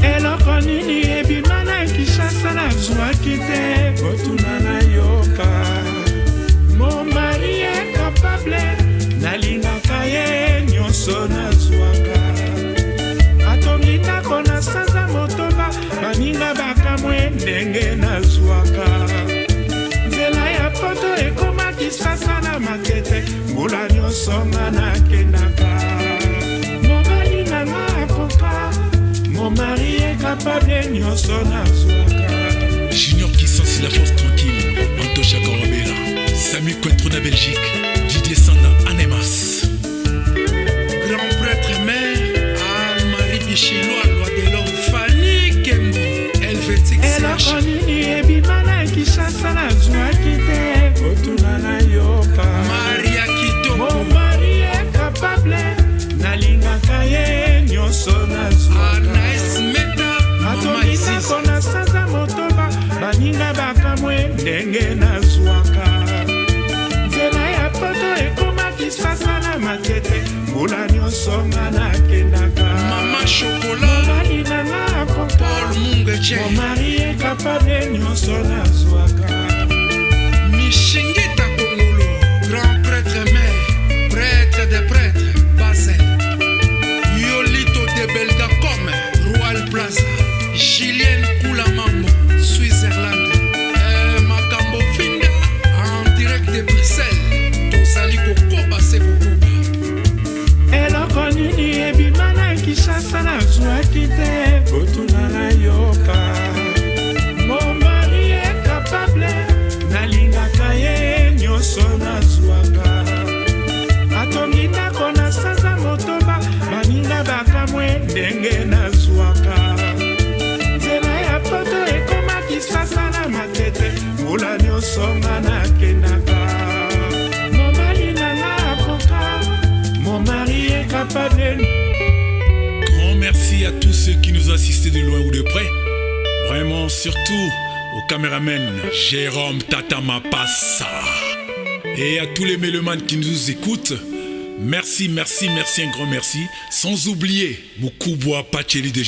eloko nini ebima na Kinshasa nazwaki te botuna na yoka mon mari est capable nalingaka ye nyonso nazwaka atongi ndako na sanza motoba baninga bakamwe ndenge nazwaka nzela ya poto ekoma Kinshasa na makete mbula nyonso nga nakendaka mobali nanga akoka mon mari est capable nyonso nazwaka Junior qui sensit la force tranquille Antocha Korobela Samy Cointreau na Belgique Didier Sanda Anemas grand prêtre mère Anne-Marie Bichiloa loi de l'homme Fanny Kembo Helvétique eloko nini ebima na Kinshasa nazwaki te otuna na yoka Maria Kitoko mon mari est capable nalingaka ye nyonso nazwaka atondikako na sanza motoba baninga bakamwe ndenge nazwaka nzela ya poto ekoma Kinshasa na makete mbula nyonso nga nakendaka mama shokola mobali nanga akoka mon mari est capable nyonso nazwaka Mishingita Kongolo grand prêtre mère prêtre des prêtres Basel Yolito de Belgacom Royal Plaza Julien Koulamambo Switzerland Makambo Finga en direct de Bruxelles Tosali Kokoba Sekokoba nini ebima na Kinshasa nazwaki te kotuna na yoka mon mari est capable nalingaka ye nyonso nazwaka atongi ndako na sanza motoba baninga bakamwe ndenge nazwaka nzela ya poto ekoma Kinshasa na matete mbula nyonso nga nakendaka mobali nanga akoka mon mari est capable. Grand merci à tous ceux qui nous ont assistés de loin ou de près. Vraiment, surtout au caméraman Jérôme Tata Mapassa. Et à tous les mélomanes qui nous écoutent. Merci, merci, merci, un grand merci. Sans oublier Mukubwa Pacheli de